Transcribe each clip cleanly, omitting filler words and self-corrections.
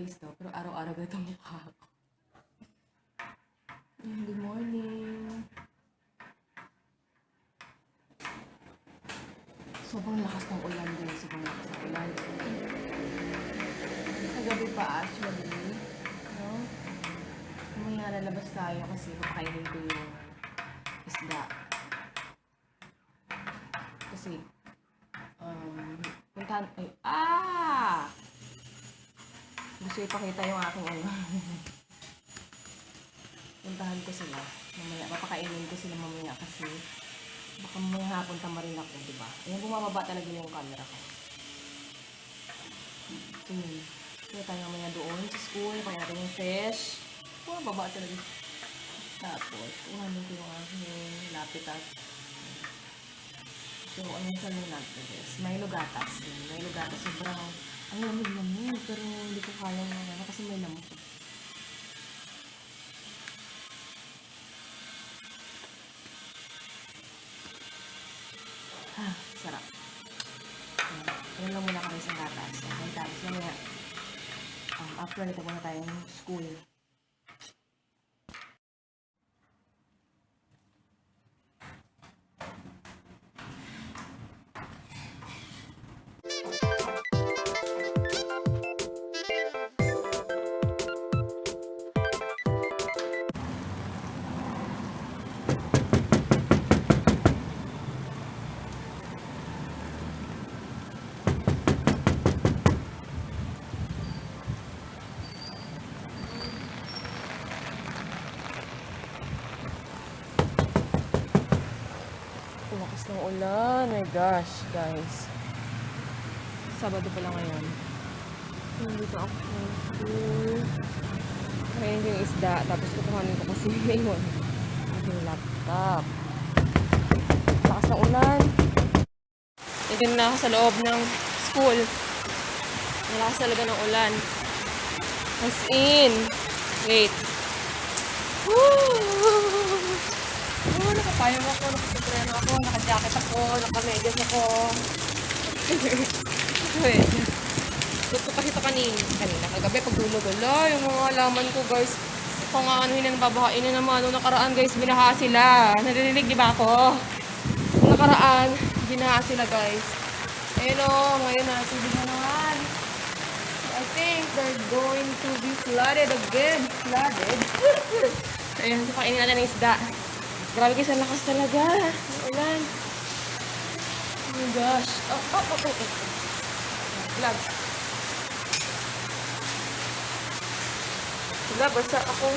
guys to, pero araw-araw ganito ang mukha ko. Good morning. Sobrang lakas ng ulan guys. Sobrang lakas ng ulan. Kagabi pa actually. No? Mamaya lalabas tayo kasi makainin ko yung isda. Kasi, puntahan, gusto ipakita yung aking puntahan ko sila. Mamaya, papakainin ko sila mamaya kasi baka mamaya hapon tamarin ako, diba? Ayan, bumababa talaga yung camera ko. So, yun. Kaya tayo mamaya doon sa school, kaya natin yung fish. Bumababa talaga. Tapos, kuhanin ko yung aking lapit at so, ano yung salon natin guys? Milo gatas. Milo gatas. Sobrang, ang lamig-lamig. Pero hindi ko kaya ng kasi may lamok. Sarap. Ayan lang muna kami sa gatas. Okay, tapos mamaya, after nito muna tayong school. Lakas ng ulan. My gosh, guys. Sabado pa lang ngayon. Nandito ako sa school. Kainin ko yung isda. Tapos kukuhanin ko kasi yung aking laptop. Lakas ng ulan. Ito na ako sa loob ng school. Malakas talaga ng ulan. As in. Wait. Nakapayang ako, nakasapreno ako, nakajacket ako, nakamedyas ako. Wait. Gusto ko kasi ito kanina. Kagabi, pagdulog, yung mga alaman ko, guys. Kung anuhin na nababahain na naman. Nung nakaraan, guys, binaha sila. Narinig, di ba ako? Nung nakaraan, binaha sila, guys. Ayun o, ngayon na, tubig na naman. I think they're going to be flooded again. Flooded? Ayun, so pakainin natin ng isda. Grabe kasi ang lakas talaga. Ang ulan. Oh my gosh. Oh. Vlog. Vlog, basta ako.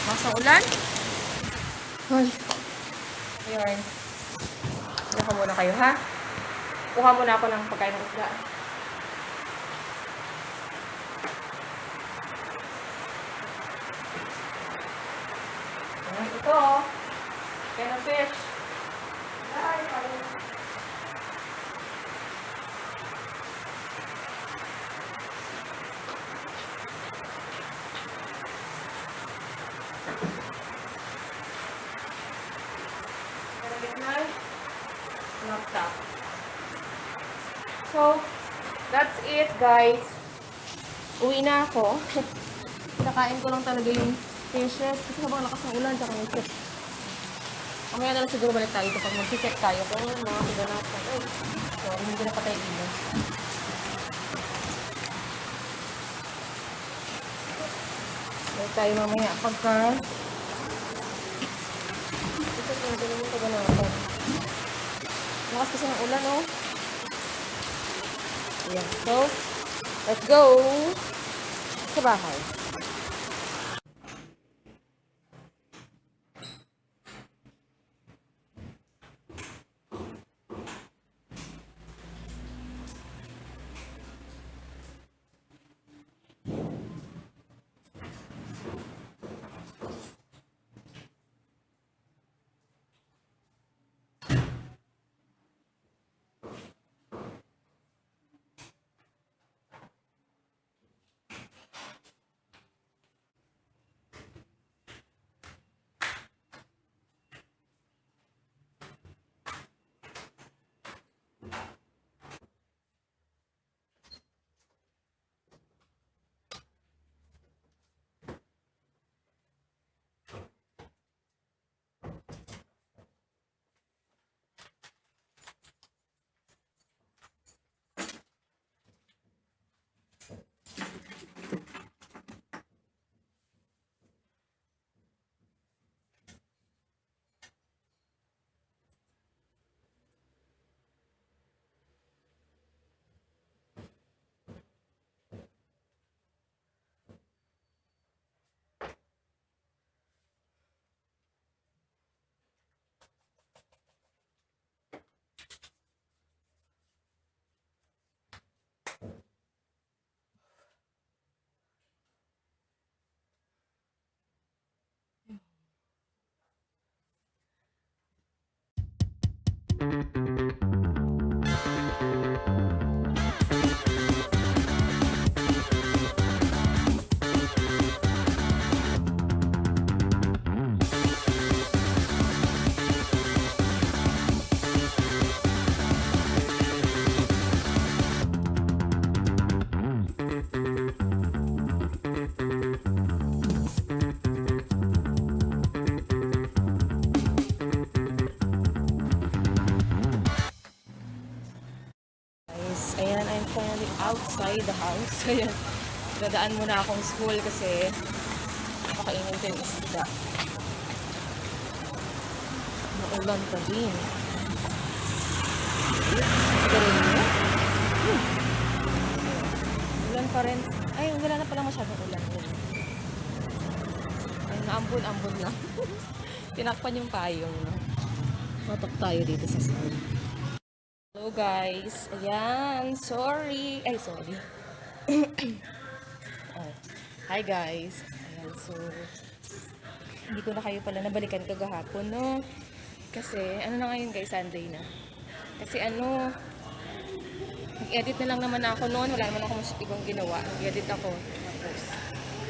Lakas ng ulan. Ay. Ayun. Kuha muna kayo, ha? Kuha muna ako ng pagkain ng isda. Ito, kaya fish. Ay, parang. Laptop. So, that's it, guys. Uwi na ako. Pinakain ko lang talaga yung fishes kasi habang lakas ng ulan tsaka yung fish. Mamaya na lang siguro balik tayo ito pag mag-check tayo kung mga kaganapan. Ay, sorry, hindi na patay ilaw. Balik tayo mamaya pagka ito na din yung kaganapan. Lakas kasi ng ulan, oh. Ayan. So, let's go sa bahay. Ayan, I'm finally outside the house. Ayan, dadaan muna akong school kasi pakainin ko yung isda. Maulan pa din. Sigarilyo? Ulan pa rin. Ay, wala na pala masyadong ulan. Ay, naambon-ambon lang. Tinakpan yung payong. No? Matok tayo dito sa school. Hello guys, ayan, sorry, oh. Hi guys, ayan, so hindi ko na kayo pala nabalikan kagahapon, no, kasi ano na ngayon guys, Sunday na, kasi nag-edit na lang naman ako noon, wala naman ako ibang ginawa, nag-edit ako, tapos,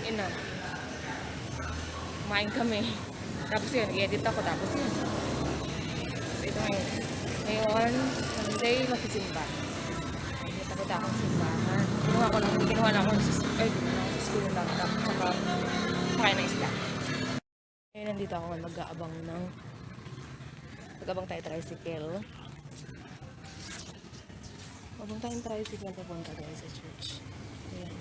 yun na, kumain kami, tapos yun, nag-edit ako, tapos yun, so ito ngayon, Sunday, magsisimba. Nakita akong simbahan. Ginawa na ako sa school ng laptop. Saka, pakain ng isla. Ngayon, nandito ako mag-aabang tayo tricycle. Abang tayong tricycle, papunta tayo sa church. Ayan.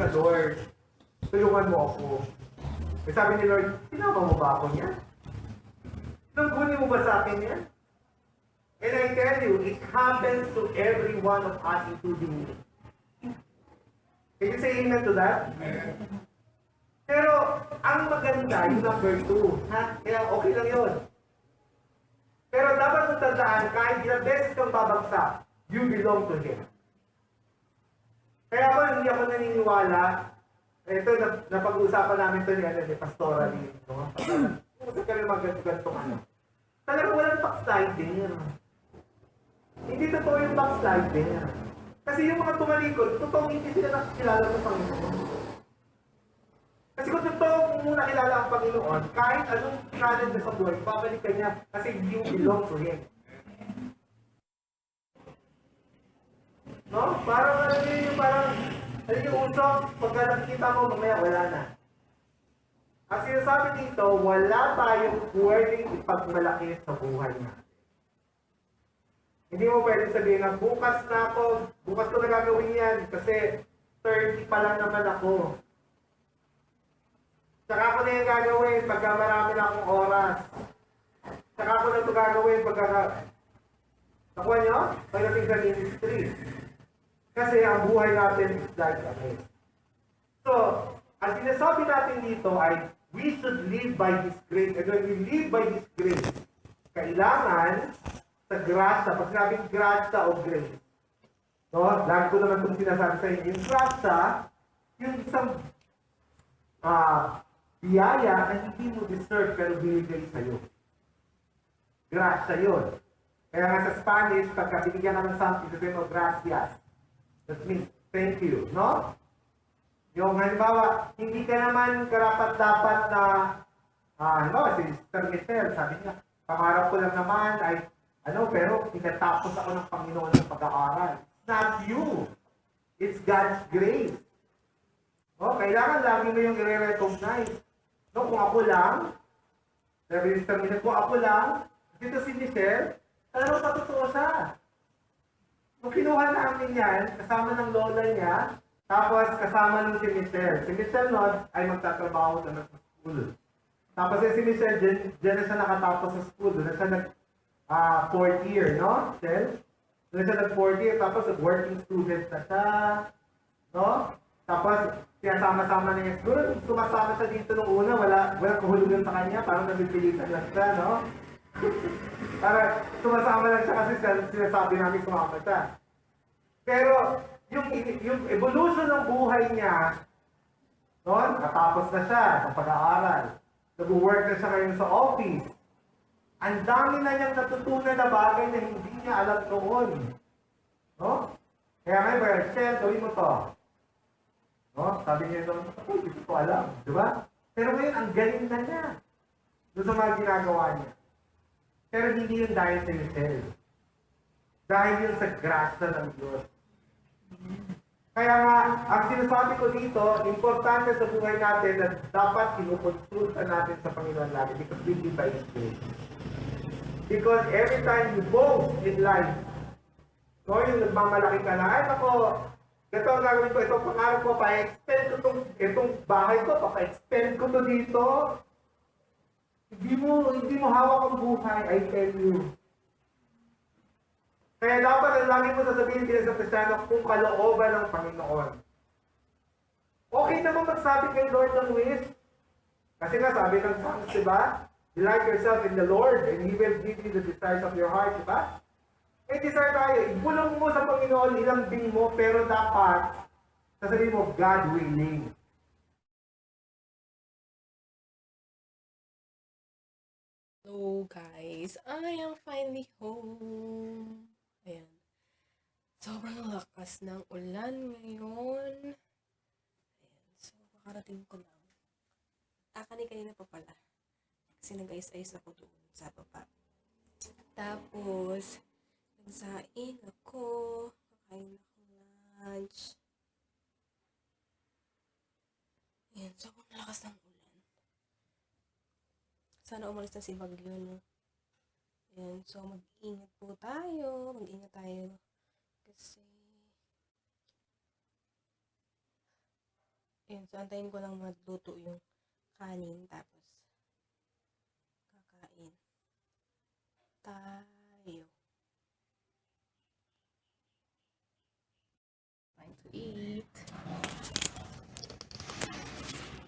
Lord, tulungan mo ako. May sabi ni Lord, tinawag mo ba ako niya? Tungkunin mo ba sa akin yan? And I tell you, it happens to every one of us, including me. Can you say amen to that? Pero, ang maganda, yung number 2, ha? Kaya okay lang yun. Pero dapat mo tandaan, kahit ilang beses kang babagsak, you belong to Him. Kaya ako, hindi ako naniniwala. Ito, napag-uusapan namin ito ni Pastora ni Usap kami mag-ganto ano. Talagang walang backsliding. Hindi totoo yung backsliding. Kasi yung mga tumalikod, totoo hindi sila nakikilala ng Panginoon. Kasi kung totoo muna kilala ang Panginoon, kahit anong challenge sa buhay, babalik ka niya kasi you belong to Him. No? Parang ano yung usok, pagka nakikita mo, mamaya wala na. Ang sinasabi dito, wala tayong pwedeng ipagmalaki sa buhay natin. Hindi mo pwede sabihin na bukas na ako, bukas ko na gagawin yan kasi 30 pa lang naman ako. Tsaka ako na yung gagawin pagka marami na akong oras. Tsaka ako na ito gagawin pagka... Nakuha nyo? Pagdating sa ministry. Kasi ang buhay natin is like a race. So, ang sinasabi natin dito ay we should live by His grace. And when we live by His grace, kailangan sa grasya, pag sinabing grasya o grace, no? Lagi ko naman itong sinasabi sa inyo, yung grasya, yung isang biyaya na hindi mo deserve pero binigay sa'yo. Grasya yun. Kaya nga sa Spanish, pagka binigyan ka ng something, sabihin mo, gracias. That means, thank you, no? Yung halimbawa, hindi ka naman karapat-dapat na, si Sister Michelle, sabi niya, pangarap ko lang naman ay, pero tinatapos ako ng Panginoon ng pag-aaral. It's not you. It's God's grace. No, kailangan lagi mo yung i-recognize. No, kung ako lang, sabi ni Sister Michelle, kung ako lang, dito si Michelle, talagang patotoo siya. Nung kinuha namin yan, kasama ng lola niya, tapos kasama nung si Michelle. Si Michelle nun ay magtatrabaho na sa school. Tapos si Michelle, dyan na siya nakatapos sa school. Doon na siya fourth year, no? Michelle? Doon na siya nag-fourth year, tapos working student na siya. No? Tapos, sinasama-sama na niya. Siguro, sumasama siya dito nung una, wala kahulugan sa kanya, parang nabipilitan lang siya, no? Para sumasama lang siya kasi sinasabi namin sumama siya. Pero, yung evolution ng buhay niya, no? Natapos na siya sa pag-aaral. Nag-work na siya ngayon sa office. Ang dami na niyang natutunan na bagay na hindi niya alam noon. No? Kaya ngayon, Michelle, gawin mo to. No? Sabi niya noon, ako, hindi ko alam. Di ba? Pero ngayon, ang galing na niya. Doon sa mga ginagawa niya. Pero hindi yun dahil sa Michelle. Dahil yun sa grasya ng Diyos. Kaya nga, ang sinasabi ko dito, importante sa buhay natin na dapat kinukonsulta natin sa Panginoon natin because we live by His grace. Because every time you boast in life, no, yung nagmamalaki ka na, ay ako, ito ang gagawin ko, itong pangarap ko, pa-expend ko itong bahay ko, pa-expend ko to dito. Hindi mo hawak ang buhay, I tell you. Kaya dapat ang lagi mo sasabihin bilang sa Kristiyano kung kalooban ng Panginoon. Okay naman magsabi kay Lord ng wish. Kasi nga sabi ng Psalms, diba? Delight yourself in the Lord and He will give you the desires of your heart, diba? Eh, desire tayo. Ibulong mo sa Panginoon, ilambing mo, pero dapat sasabihin mo, God willing. Hello guys, I am finally home. Ayan. Sobrang lakas ng ulan ngayon. Ayan. So, makarating ko lang. Kanina pa pala. Kasi nag-ayos-ayos ako doon sa baba. Tapos, nagsain ako. Kakain ako lunch. Ayan. Sobrang lakas ng ulan. Sana umalis na si Bagyo, no? Ayan, so mag-ingat po tayo. Mag-ingat tayo. Kasi, ayan, so antayin ko lang magluto yung kanin. Tapos, kakain tayo. Time to eat.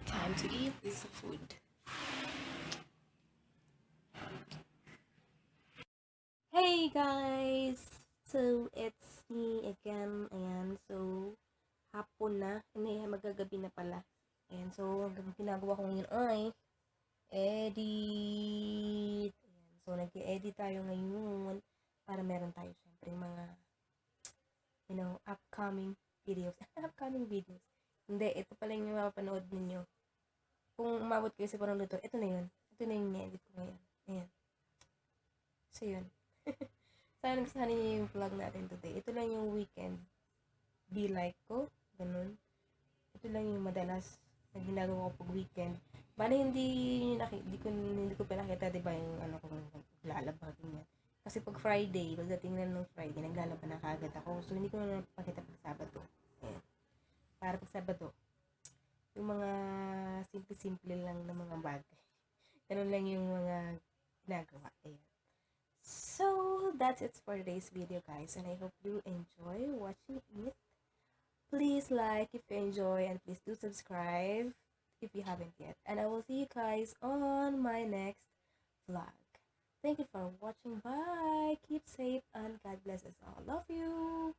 Time to eat this food. Hey guys! So, it's me again. Ayan, so, hapon na. Hindi, magagabi na pala. Ayan, so, ang ginagawa ko ngayon ay edit. Ayan, so, nag-edit tayo ngayon para meron tayo syempre mga upcoming videos. Upcoming videos. Hindi, ito pala yung mapapanood ninyo. Kung umabot kayo sa parang luto, ito na yun. Ito na yung ni-edit ko ngayon. Ayan. So, yun. Sana nagustuhan niyo yung vlog natin today. Ito lang yung weekend. Be like ko. Ganun. Ito lang yung madalas na ginagawa ko pag weekend. Bale, hindi ko pinakita, diba, yung kung lalabagin yan. Kasi pag Friday, pagdating na ng Friday, naglalaban na kagad ako. So, hindi ko na napakita pag Sabado. Ayan. Para pag Sabado, yung mga simple-simple lang na mga bagay. Ganun lang yung mga ginagawa. Ayan. So, that's it for today's video, guys. And I hope you enjoy watching it. Please like if you enjoy and please do subscribe if you haven't yet. And I will see you guys on my next vlog. Thank you for watching. Bye. Keep safe and God bless us all. Love you.